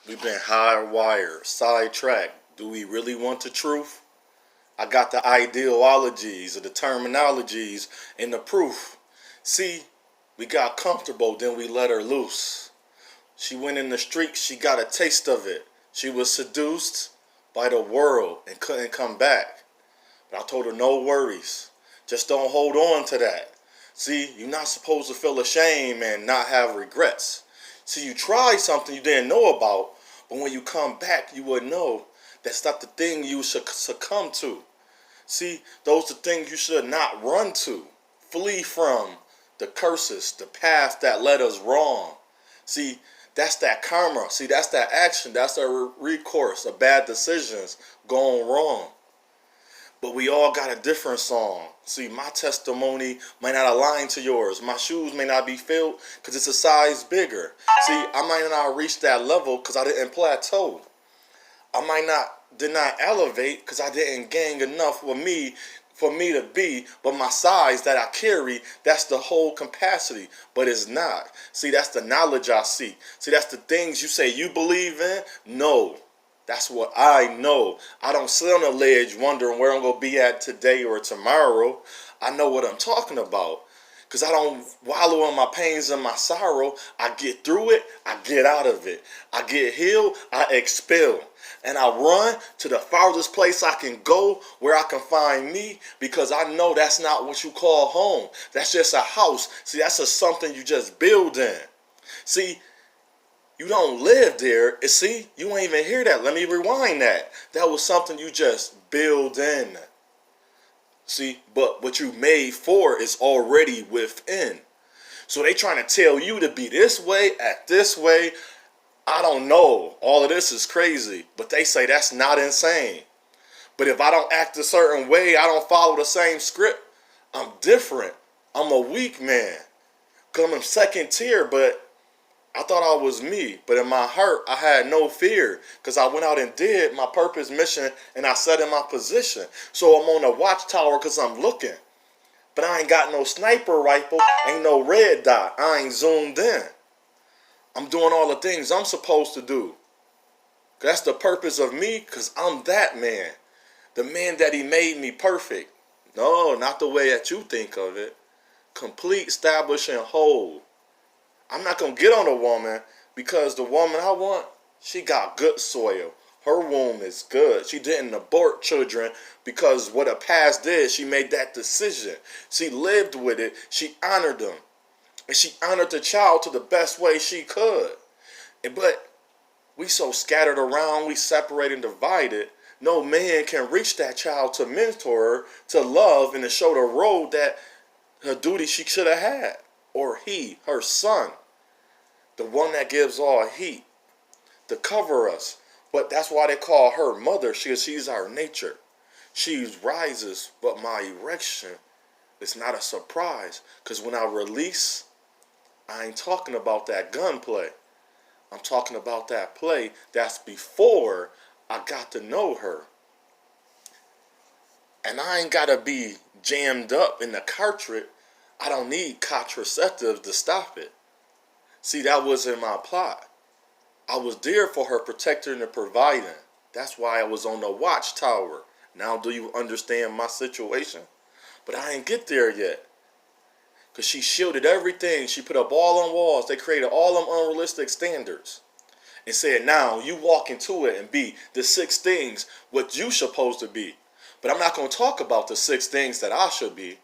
We've been hardwired, sidetracked. Do we really want the truth? I got the ideologies, the terminologies, and the proof. See, we got comfortable, then we let her loose. She went in the streets, she got a taste of it. She was seduced by the world and couldn't come back. But I told her, no worries. Just don't hold on to that. See, you're not supposed to feel ashamed and not have regrets. See, you tried something you didn't know about, but when you come back, you would know that's not the thing you should succumb to. See, those are things you should not run to. Flee from the curses, the path that led us wrong. See, that's that karma. See, that's that action. That's a recourse of bad decisions going wrong. But we all got a different song. See, my testimony might not align to yours. My shoes may not be filled because it's a size bigger. See, I might not reach that level because I didn't plateau. I did not elevate because I didn't gain enough with me for me to be, but my size that I carry, that's the whole capacity, but it's not. See, that's the knowledge I seek. See, that's the things you say you believe in. No, that's what I know. I don't sit on a ledge wondering where I'm going to be at today or tomorrow. I know what I'm talking about. Because I don't wallow in my pains and my sorrow. I get through it. I get out of it. I get healed. I expel. And I run to the farthest place I can go where I can find me, because I know that's not what you call home. That's just a house. See, that's just something you just build in. See, you don't live there. See, you ain't even hear that. Let me rewind that. That was something you just build in. See, but what you made for is already within. So they trying to tell you to be this way, act this way. I don't know. All of this is crazy. But they say that's not insane. But if I don't act a certain way, I don't follow the same script, I'm different. I'm a weak man. Because I'm second tier, but I thought I was me, but in my heart, I had no fear because I went out and did my purpose, mission, and I sat in my position. So I'm on the watchtower because I'm looking. But I ain't got no sniper rifle, ain't no red dot. I ain't zoomed in. I'm doing all the things I'm supposed to do. That's the purpose of me, because I'm that man. The man that he made me perfect. No, not the way that you think of it. Complete, established, and whole. I'm not going to get on a woman because the woman I want, she got good soil. Her womb is good. She didn't abort children because what a past did, she made that decision. She lived with it. She honored them. And she honored the child to the best way she could. But we so scattered around, we separated and divided. No man can reach that child to mentor her, to love, and to show the road that her duty she should have had. Or he, her son. The one that gives all heat to cover us. But that's why they call her mother. She's our nature. She rises, but my erection is not a surprise. Because when I release, I ain't talking about that gunplay. I'm talking about that play that's before I got to know her. And I ain't got to be jammed up in the cartridge. I don't need contraceptives to stop it. See, that wasn't my plot. I was there for her, protecting and providing. That's why I was on the watchtower. Now do you understand my situation? But I ain't get there yet. Because she shielded everything. She put up all on walls. They created all them unrealistic standards. And said, now you walk into it and be the 6 things what you supposed to be. But I'm not going to talk about the 6 things that I should be.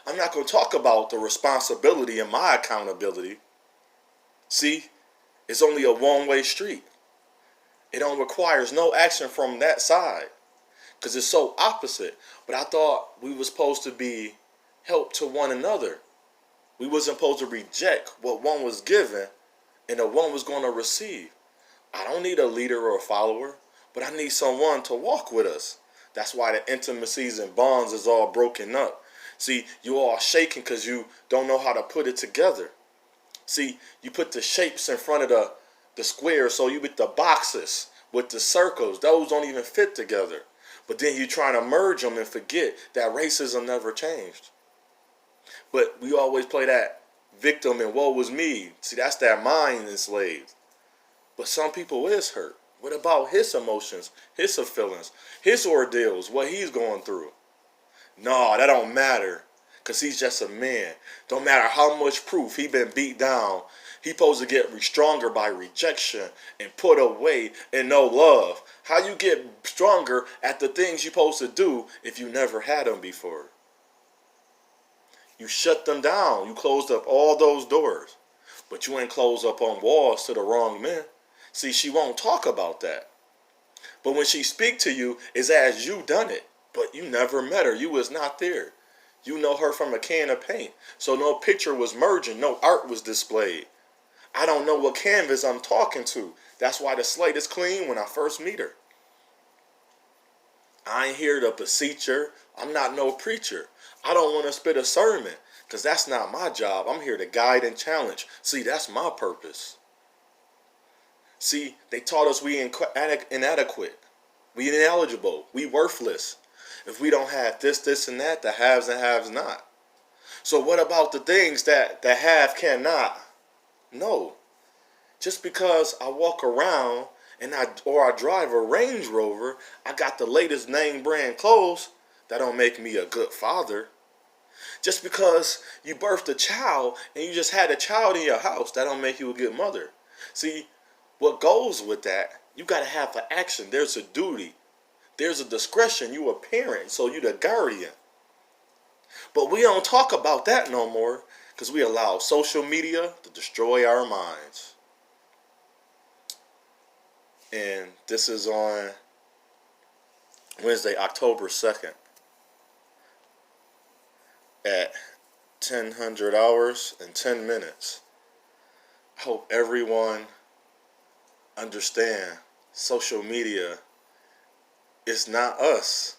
I'm not going to talk about the responsibility and my accountability. See, it's only a one-way street. It don't requires no action from that side. Because it's so opposite. But I thought we were supposed to be help to one another. We wasn't supposed to reject what one was given and the one was going to receive. I don't need a leader or a follower, but I need someone to walk with us. That's why the intimacies and bonds is all broken up. See, you all shaking because you don't know how to put it together. See, you put the shapes in front of the squares, so you get the boxes with the circles. Those don't even fit together. But then you trying to merge them and forget that racism never changed. But we always play that victim and woe was me. See, that's that mind enslaved. But some people is hurt. What about his emotions, his feelings, his ordeals, what he's going through? No, that don't matter. Because he's just a man. Don't matter how much proof he been beat down. He supposed to get stronger by rejection and put away and no love. How you get stronger at the things you supposed to do if you never had them before? You shut them down. You closed up all those doors. But you ain't closed up on walls to the wrong men. See, she won't talk about that. But when she speak to you, it's as you done it. But you never met her. You was not there. You know her from a can of paint. So no picture was merging. No art was displayed. I don't know what canvas I'm talking to. That's why the slate is clean when I first meet her. I ain't here to beseech her. I'm not no preacher. I don't want to spit a sermon because that's not my job. I'm here to guide and challenge. See, that's my purpose. See, they taught us we inadequate. We ineligible. We worthless. If we don't have this, and that, the haves and haves not. So what about the things that the have cannot? No. Just because I walk around and I drive a Range Rover, I got the latest name brand clothes, that don't make me a good father. Just because you birthed a child and you just had a child in your house, that don't make you a good mother. See, what goes with that, you got to have an action. There's a duty. There's a discretion. You a parent, so you the guardian. But we don't talk about that no more because we allow social media to destroy our minds. And this is on Wednesday, October 2nd at 1000 hours and 10 minutes. I hope everyone understand social media is not us.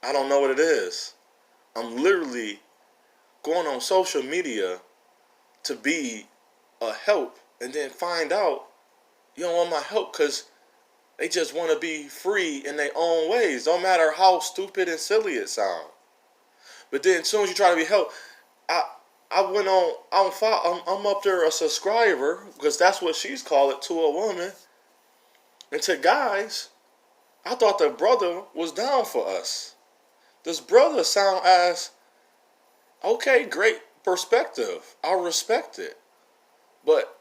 I don't know what it is. I'm literally going on social media to be a help and then find out you don't want my help because they just want to be free in their own ways. Don't matter how stupid and silly it sounds. But then as soon as you try to be helped, I went on, I'm up there a subscriber, because that's what she's called it, to a woman. And to guys, I thought the brother was down for us. This brother sound as, okay, great perspective. I respect it. But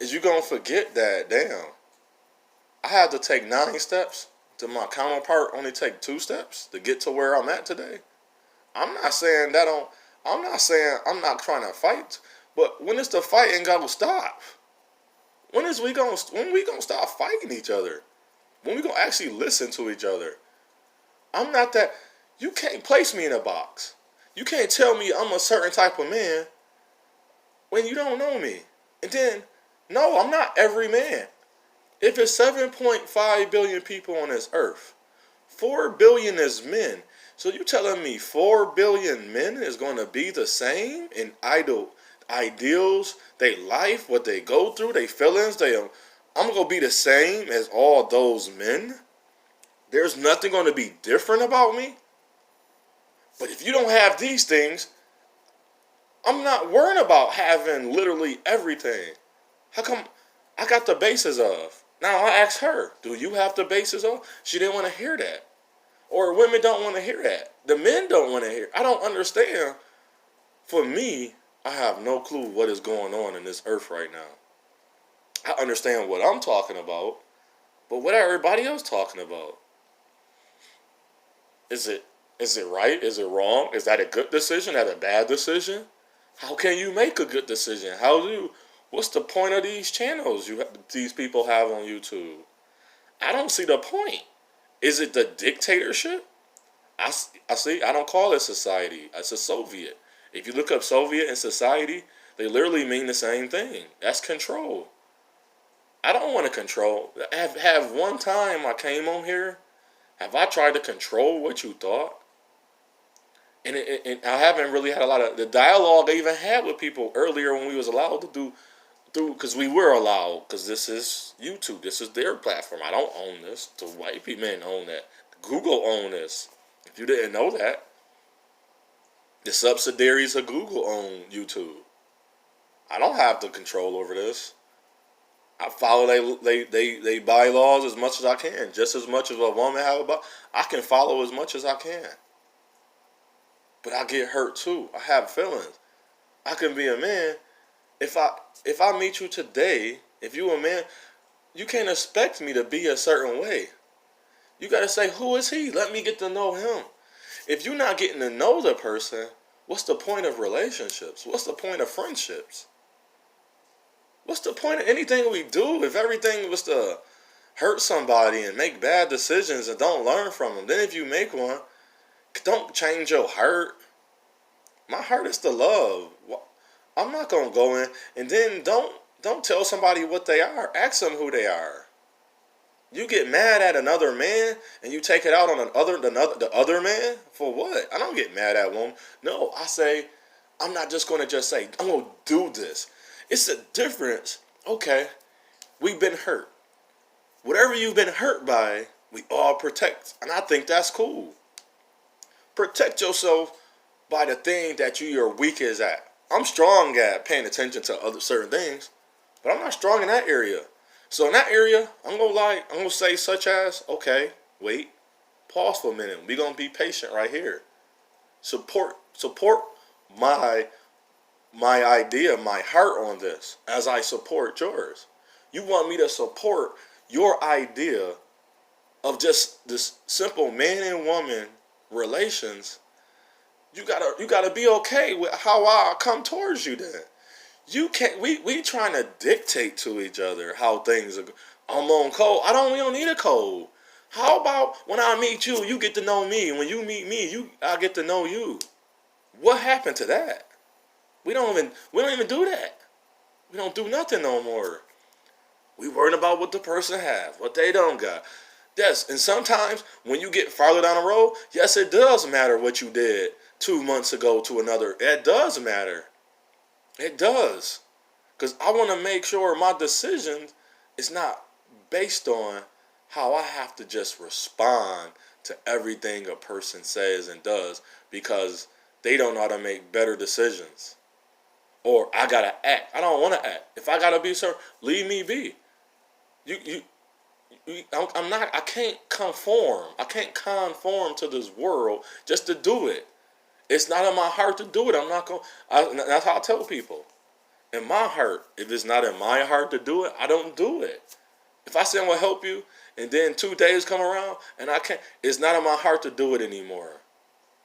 is you going to forget that, damn, I had to take 9 steps to my counterpart only take 2 steps to get to where I'm at today? I'm not saying I'm not trying to fight, but when is the fighting gonna stop? When we gonna stop fighting each other? When we gonna actually listen to each other? I'm not that. You can't place me in a box. You can't tell me I'm a certain type of man when you don't know me. And then, no, I'm not every man. If it's 7.5 billion people on this earth, 4 billion is men. So you telling me 4 billion men is going to be the same in ideals, they life, what they go through, they feelings, I'm going to be the same as all those men? There's nothing going to be different about me? But if you don't have these things, I'm not worrying about having literally everything. How come I got the basis of? Now I asked her, do you have the basis of? She didn't want to hear that. Or women don't want to hear that. The men don't want to hear. I don't understand. For me, I have no clue what is going on in this earth right now. I understand what I'm talking about, but what everybody else talking about? Is it right? Is it wrong? Is that a good decision? Is that a bad decision? How can you make a good decision? What's the point of these channels these people have on YouTube? I don't see the point. Is it the dictatorship? I see. I don't call it society. It's a Soviet. If you look up Soviet and society, they literally mean the same thing. That's control. I don't want to control. Have one time I came on here, have I tried to control what you thought? And I haven't really had a lot of the dialogue I even had with people earlier when we was allowed to do because we were allowed, because this is YouTube, this is their platform. I don't own this. The white people own that. Google own this. If you didn't know that, the subsidiaries of Google own YouTube. I don't have the control over this. I follow they bylaws as much as I can. Just as much as a woman have about, I can follow as much as I can. But I get hurt too. I have feelings. I can be a man. If I meet you today, if you a man, you can't expect me to be a certain way. You gotta say, who is he? Let me get to know him. If you're not getting to know the person, what's the point of relationships? What's the point of friendships? What's the point of anything we do if everything was to hurt somebody and make bad decisions and don't learn from them? Then if you make one, don't change your heart. My heart is to love. I'm not gonna go in and then don't tell somebody what they are. Ask them who they are. You get mad at another man and you take it out on the other man for what? I don't get mad at one. No, I say I'm not just gonna just say I'm gonna do this. It's a difference. Okay, we've been hurt. Whatever you've been hurt by, we all protect, and I think that's cool. Protect yourself by the thing that you're weakest at. I'm strong at paying attention to other certain things, but I'm not strong in that area. So in that area, I'm gonna say such as, okay, wait, pause for a minute. We're gonna be patient right here. Support my idea, my heart on this as I support yours. You want me to support your idea of just this simple man and woman relations. You gotta be okay with how I come towards you then. You can't we trying to dictate to each other how things are. I'm on code. We don't need a code. How about when I meet you, you get to know me. When you meet me, I get to know you. What happened to that? We don't even do that. We don't do nothing no more. We worrying about what the person has, what they don't got. Yes, and sometimes when you get farther down the road, yes, it does matter what you did 2 months ago to another. It does matter. It does. Because I want to make sure my decision is not based on how I have to just respond to everything a person says and does because they don't know how to make better decisions. Or I gotta act. I don't want to act. If I gotta be sir, leave me be. I'm not. I can't conform. I can't conform to this world just to do it. It's not in my heart to do it. I'm not going. That's how I tell people. In my heart, if it's not in my heart to do it, I don't do it. If I say I'm gonna help you, and then 2 days come around and I can't, it's not in my heart to do it anymore.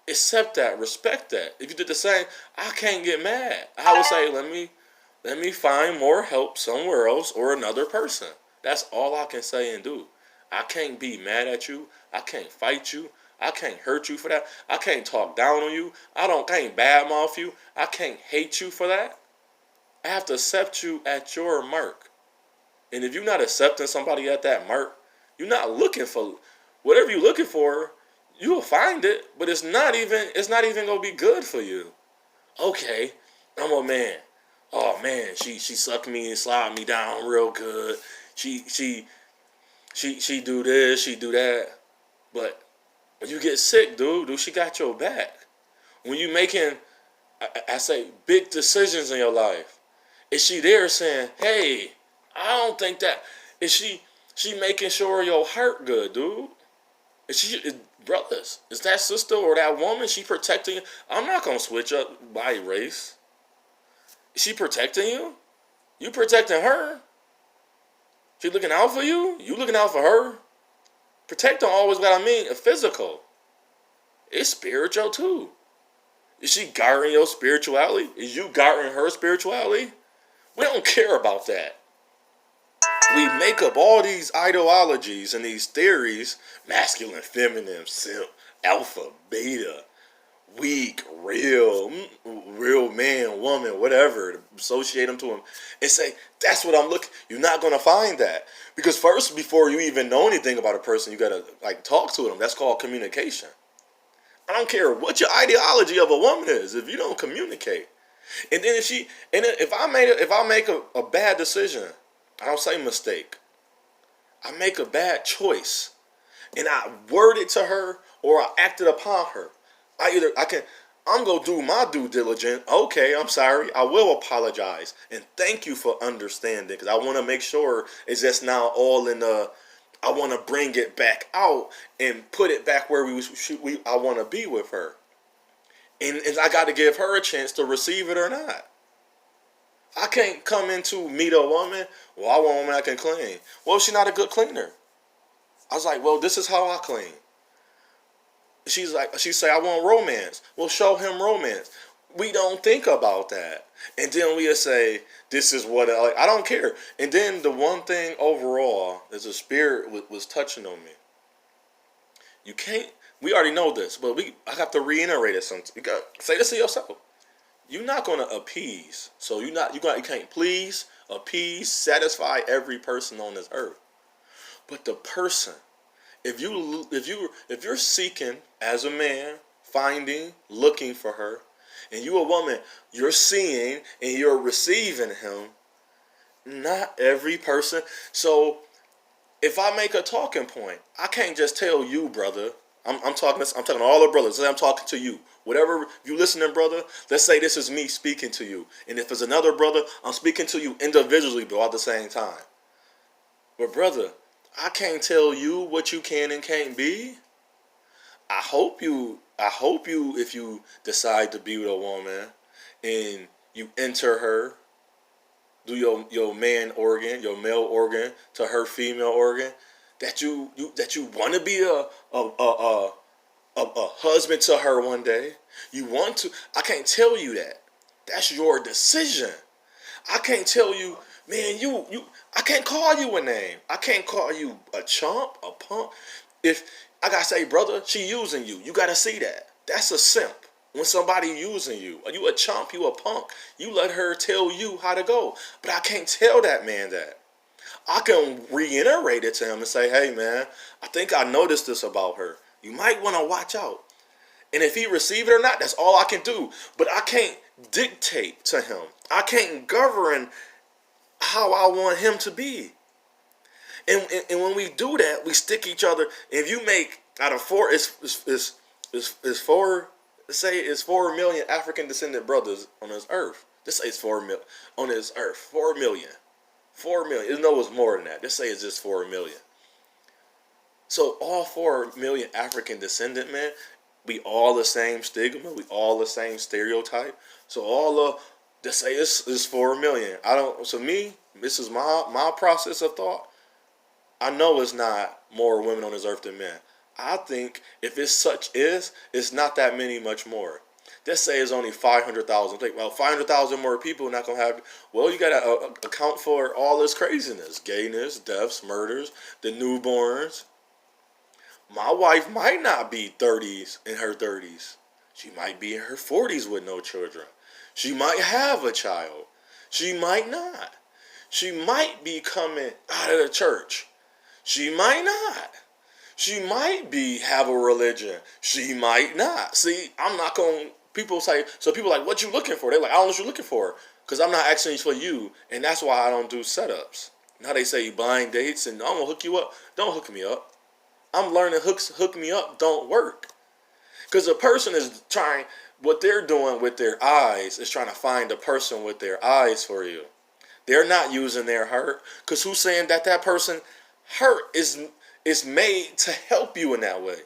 Accept that, respect that. If you did the same, I can't get mad. I would say, let me find more help somewhere else or another person. That's all I can say and do. I can't be mad at you. I can't fight you. I can't hurt you for that. I can't talk down on you. Can't badmouth you. I can't hate you for that. I have to accept you at your mark. And if you're not accepting somebody at that mark, you're not looking for whatever you're looking for. You'll find it, but it's not even gonna be good for you. Okay, I'm a man. Oh man, she sucked me and slide me down real good. She do this, she do that. But when you get sick, dude, she got your back. When you making, I say, big decisions in your life, is she there saying, hey, I don't think that, is she making sure your heart good, dude? Brothers, is that sister or that woman, she protecting you? I'm not going to switch up by race. Is she protecting you? You protecting her? She looking out for you? You looking out for her? Protect don't always gotta mean a physical. It's spiritual too. Is she guarding your spirituality? Is you guarding her spirituality? We don't care about that. We make up all these ideologies and these theories, masculine, feminine, simp, alpha, beta, weak, real man, woman, whatever, associate them to him, and say, that's what I'm looking. You're not going to find that. Because first, before you even know anything about a person, you got to talk to them. That's called communication. I don't care what your ideology of a woman is if you don't communicate. And then if I make a bad decision, I don't say mistake. I make a bad choice, and I word it to her or I acted upon her. I'm going to do my due diligence. Okay, I'm sorry. I will apologize. And thank you for understanding. Because I want to make sure it's just now all in the... I want to bring it back out and put it back where I want to be with her. And I got to give her a chance to receive it or not. I can't come into meet a woman. Well, I want a woman that can clean. Well, she's not a good cleaner. I was like, well, this is how I clean. She say, I want romance. Well, show him romance. We don't think about that. And then we'll say, this is what I don't care. And then the one thing overall is the spirit was touching on me. You can't, we already know this, but I have to reiterate it sometimes. You got say this to yourself. You're not gonna appease. So you can't please, appease, satisfy every person on this earth. But the person, if you're seeking as a man, finding, looking for her, and you a woman, you're seeing and you're receiving him. Not every person. So if I make a talking point, I can't just tell you, brother. I'm talking to all the brothers. I'm talking to you. Whatever you listening, brother. Let's say this is me speaking to you, and if it's another brother, I'm speaking to you individually, but at the same time. But brother, I can't tell you what you can and can't be. I hope you, if you decide to be with a woman, and you enter her, do your man organ, your male organ to her female organ, that you want to be a husband to her one day. You want to. I can't tell you that. That's your decision. I can't tell you, man. I can't call you a name. I can't call you a chump, a punk. If I gotta say, brother, she using you. You gotta see that. That's a simp. When somebody using you, are you a chump? You a punk? You let her tell you how to go. But I can't tell that man that. I can reiterate it to him and say, hey man, I think I noticed this about her. You might want to watch out. And if he receive it or not, that's all I can do. But I can't dictate to him. I can't govern how I want him to be. And when we do that, we stick each other. If you make out of four, it's four. Let's say it's 4 million African descendant brothers on this earth. Let's say it's 4 million on this earth. 4 million. 4 million. You know it's more than that. Let's say it's just 4 million. So all 4 million African descendant men, we all the same stigma. We all the same stereotype. So all of, let's say it's 4 million. So me, this is my process of thought. I know it's not more women on this earth than men. I think if it's not that many much more. Let's say it's only 500,000. Well, 500,000 more people not going to have... Well, you got to account for all this craziness. Gayness, deaths, murders, the newborns. My wife might not be in her 30s. She might be in her 40s with no children. She might have a child. She might not. She might be coming out of the church. She might not. She might have a religion. She might not. See, I'm not going to... People say... So people are like, what you looking for? They're like, I don't know what you're looking for. Because I'm not asking for you. And that's why I don't do setups. Now they say blind dates and I'm going to hook you up. Don't hook me up. I'm learning hook me up don't work. Because a person is trying... What they're doing with their eyes is trying to find a person with their eyes for you. They're not using their heart. Because who's saying that person heart is made to help you in that way?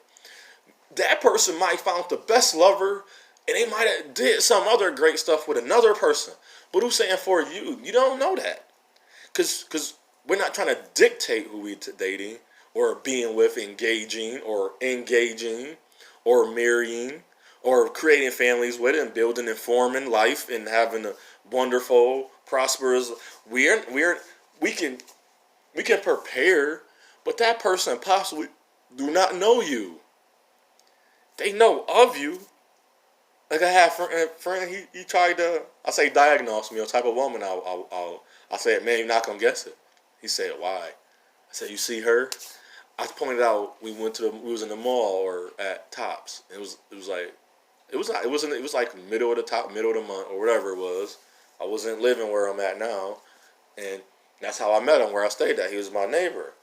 That person might have found the best lover, and they might have did some other great stuff with another person. But who's saying for you? You don't know that. Because we're not trying to dictate who we're dating or being with, engaging or marrying or creating families with and building and forming life and having a wonderful, prosperous... We can prepare, but that person possibly do not know you. They know of you. Like I have a friend, he tried to, I say diagnose me, a type of woman I said, man, you're not going to guess it. He said, why? I said, you see her? I pointed out, we was in the mall or at Tops. It was like middle of the month or whatever it was. I wasn't living where I'm at now. And that's how I met him, where I stayed at. He was my neighbor.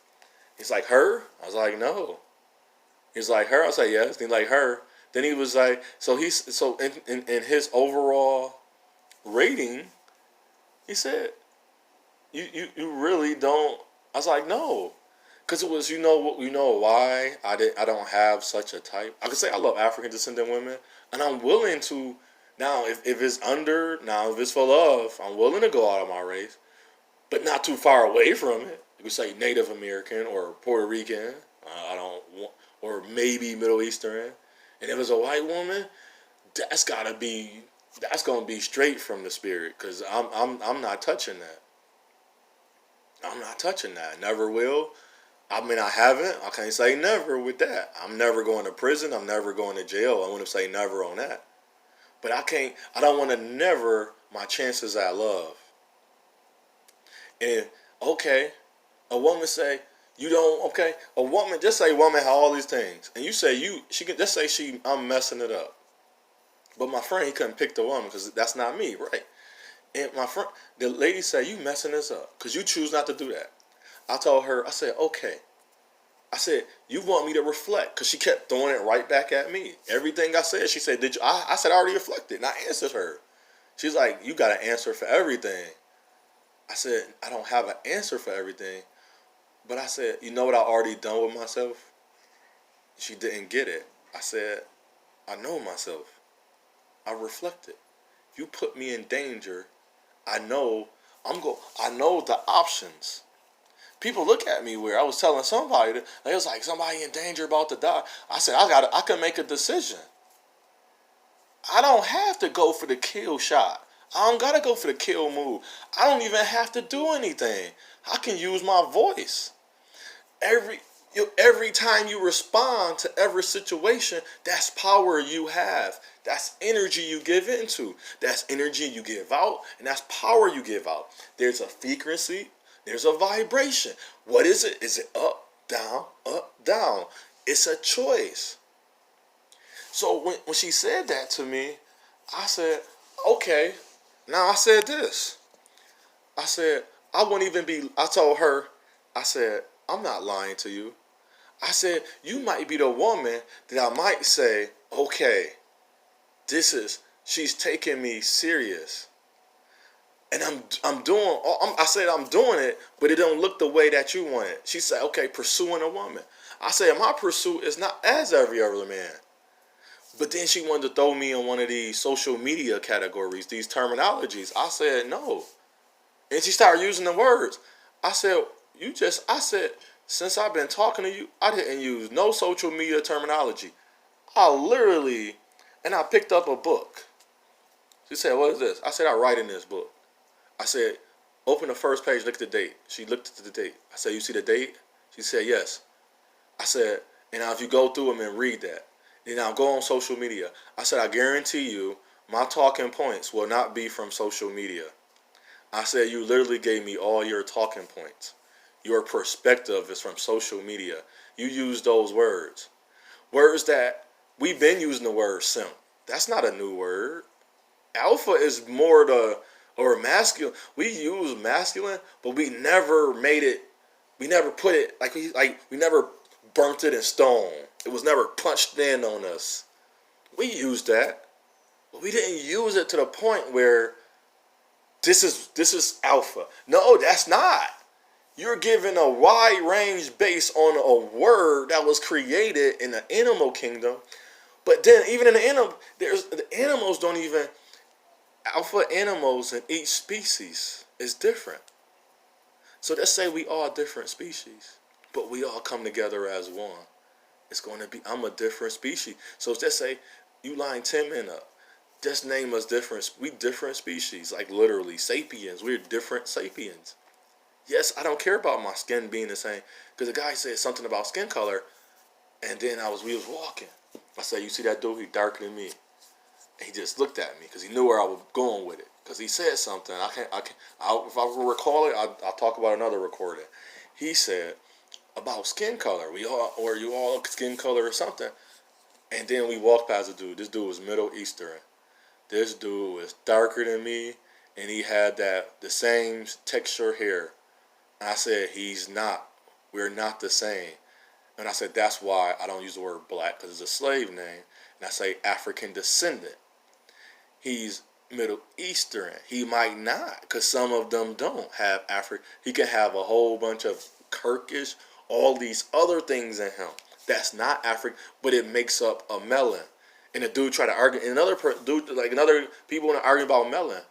He's like, her? I was like, no. He's like, her? I was like, yes. He's like, her. Then he was like, so in his overall rating, he said, you really don't. I was like, no, because it was, why I don't have such a type. I could say I love African descendant women, and I'm willing to now if it's if it's for love, I'm willing to go out of my race, but not too far away from it. You could say Native American or Puerto Rican. I don't want, or maybe Middle Eastern. And if it's a white woman, that's gotta be that's gonna be straight from the spirit, because I'm not touching that. I'm not touching that. Never will. I mean, I haven't. I can't say never with that. I'm never going to prison. I'm never going to jail. I want to say never on that. But I can't. I don't want to never my chances at love. And okay, a woman say you don't. Okay, a woman just say woman have all these things, and you say she can just say I'm messing it up. But my friend, he couldn't pick the woman because that's not me, right? And my friend, the lady said, you messing this up because you choose not to do that. I told her, I said, okay. I said, you want me to reflect, because she kept throwing it right back at me. Everything I said, she said, did you? I said, I already reflected, and I answered her. She's like, you got an answer for everything. I said, I don't have an answer for everything. But I said, you know what I already done with myself? She didn't get it. I said, I know myself. I reflected. If you put me in danger, I know I know the options. People look at me where I was telling somebody that they was like, somebody in danger about to die. I said, I can make a decision. I don't have to go for the kill shot. I don't gotta go for the kill move. I don't even have to do anything. I can use my voice. Every time you respond to every situation, that's power you have. That's energy you give into. That's energy you give out, and that's power you give out. There's a frequency, there's a vibration. What is it? Is it up, down, up, down? It's a choice. So when she said that to me, I said, okay. Now I said this. I said, I told her, I said, I'm not lying to you. I said, you might be the woman that I might say, okay, she's taking me serious. And I said, I'm doing it, but it don't look the way that you want it. She said, okay, pursuing a woman. I said, my pursuit is not as every other man. But then she wanted to throw me in one of these social media categories, these terminologies. I said, no. And she started using the words. I said, I said, since I've been talking to you, I didn't use no social media terminology. And I picked up a book. She said, what is this? I said, I write in this book. I said, open the first page, look at the date. She looked at the date. I said, you see the date? She said, yes. I said, and now if you go through them and read that, then now go on social media. I said, I guarantee you, my talking points will not be from social media. I said, you literally gave me all your talking points. Your perspective is from social media. You use those words. Words that we've been using the word simp. That's not a new word. Alpha is more or masculine. We use masculine, but we never put it, we never burnt it in stone. It was never punched in on us. We used that, but we didn't use it to the point where this is alpha. No, that's not. You're given a wide range based on a word that was created in the animal kingdom. But then even in the animals don't even, alpha animals in each species is different. So let's say we all different species, but we all come together as one. It's going to be, I'm a different species. So let's say you line 10 men up. Just name us different. We different species, like literally sapiens. We're different sapiens. Yes, I don't care about my skin being the same, because the guy said something about skin color, and then we was walking. I said, you see that dude? He darker than me. And he just looked at me because he knew where I was going with it. Because he said something. If I recall it, I'll talk about another recording. He said about skin color. You all skin color or something. And then we walked past a dude. This dude was Middle Eastern. This dude was darker than me, and he had the same texture hair. And I said, he's not. We're not the same. And I said, that's why I don't use the word black, because it's a slave name. And I say African descendant. He's Middle Eastern. He might not, because some of them don't have African. He can have a whole bunch of Kirkish, all these other things in him. That's not African, but it makes up a melon. And a dude try to argue, and another people want to argue about melon.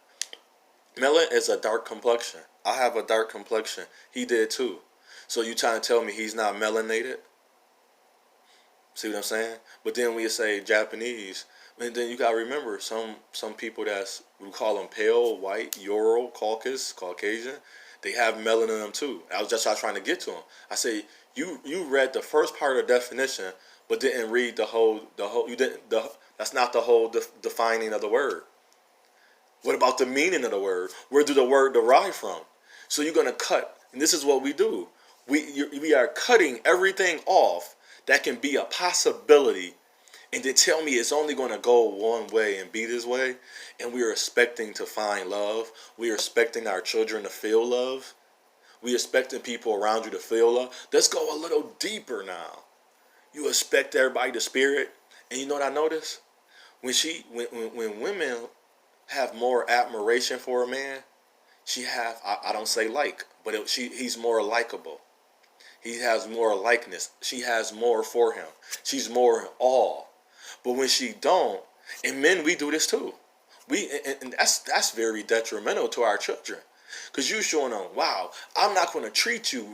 Melon is a dark complexion. I have a dark complexion. He did too. So you trying to tell me he's not melanated? See what I'm saying? But then when you say Japanese, and then you gotta remember some people we call them pale, white, Ural, Caucasian. They have melanin in them too. I was trying to get to them. I say you read the first part of the definition, but didn't read the whole. You didn't. That's not the whole defining of the word. What about the meaning of the word? Where do the word derive from? So you're gonna cut, and this is what we do. We are cutting everything off that can be a possibility, and then tell me it's only going to go one way and be this way, and we are expecting to find love. We are expecting our children to feel love. We are expecting people around you to feel love. Let's go a little deeper now. You expect everybody to spirit, and you know what I noticed? When women have more admiration for a man, I don't say like, but he's more likable. He has more likeness. She has more for him. She's more in awe. But when she don't, and men, we do this too. And that's very detrimental to our children. Because you showing them, wow, I'm not going to treat you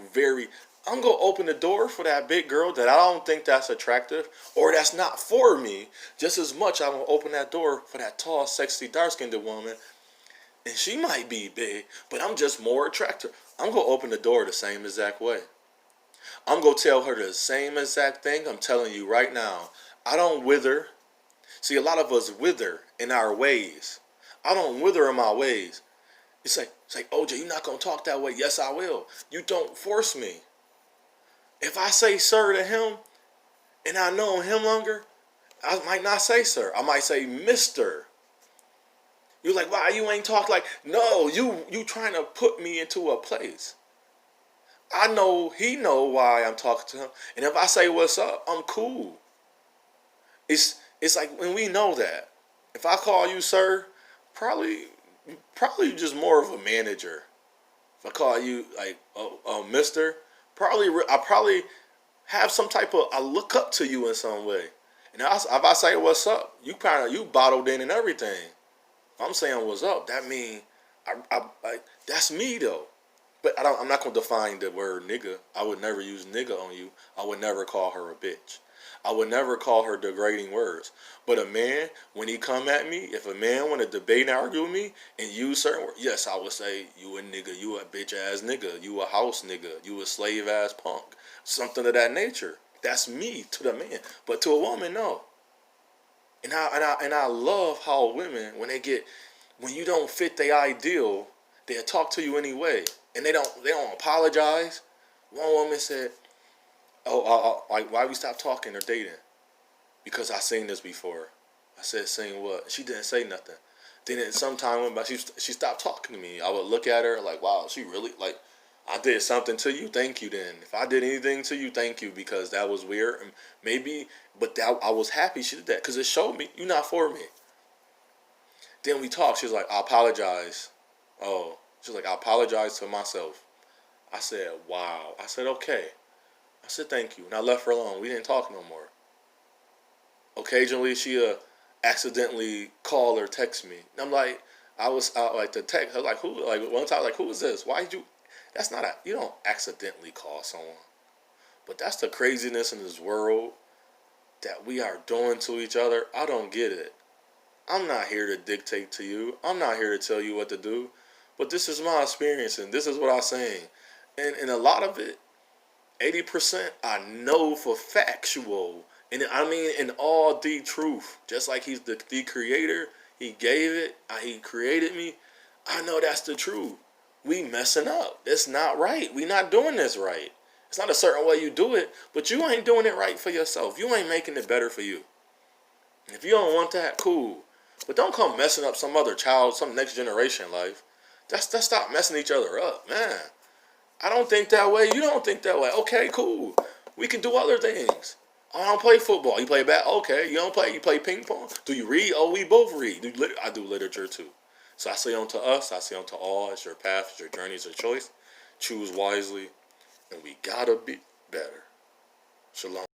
I'm going to open the door for that big girl that I don't think that's attractive or that's not for me. Just as much I'm going to open that door for that tall, sexy, dark-skinned woman. And she might be big, but I'm just more attractive. I'm going to open the door the same exact way. I'm going to tell her the same exact thing I'm telling you right now. I don't wither. See, a lot of us wither in our ways. I don't wither in my ways. It's like, OJ, you're not going to talk that way. Yes, I will. You don't force me. If I say sir to him and I know him longer, I might not say sir. I might say mister. You're like, why you ain't talk like, no, you trying to put me into a place. I know he know why I'm talking to him. And if I say what's up, I'm cool. It's like when we know that. If I call you sir, probably just more of a manager. If I call you like mister, I probably have some type of, I look up to you in some way. And if I say what's up, you bottled in and everything. If I'm saying what's up, that mean that's me though. But I'm not going to define the word nigga. I would never use nigga on you. I would never call her a bitch. I would never call her degrading words. But a man, when he come at me, if a man want to debate and argue with me and use certain words, yes, I would say, you a nigga, you a bitch ass nigga, you a house nigga, you a slave ass punk. Something of that nature. That's me to the man. But to a woman, no. And I love how women, when you don't fit their ideal, they'll talk to you anyway. And they don't apologize. One woman said, like, why we stop talking or dating? Because I seen this before. I said, seen what? She didn't say nothing. Then sometime went by, she stopped talking to me. I would look at her like, wow, she really, like, I did something to you, thank you then. If I did anything to you, thank you, because that was weird. And maybe, but I was happy she did that, because it showed me, you're not for me. Then we talked. She was like, I apologize. Oh, she was like, I apologize to myself. I said, wow. I said, okay. I said, thank you. And I left her alone. We didn't talk no more. Occasionally, she accidentally call or text me. And I'm like, I was like the text. I was like, who? Like one time, like, who is this? Why did you? That's not you don't accidentally call someone. But that's the craziness in this world that we are doing to each other. I don't get it. I'm not here to dictate to you. I'm not here to tell you what to do. But this is my experience, and this is what I'm saying. And a lot of it, 80%, I know for factual. And I mean in all the truth. Just like he's the creator, he gave it, he created me. I know that's the truth. We messing up. It's not right. We not doing this right. It's not a certain way you do it, but you ain't doing it right for yourself. You ain't making it better for you. If you don't want that, cool. But don't come messing up some other child, some next generation life. Let's stop messing each other up, man. I don't think that way. You don't think that way. Okay, cool. We can do other things. I don't play football. You play okay. You don't play. You play ping pong. Do you read? Oh, we both read. I do literature too. So I say unto us, I say unto all, it's your path, it's your journey, it's your choice. Choose wisely, and we gotta be better. Shalom.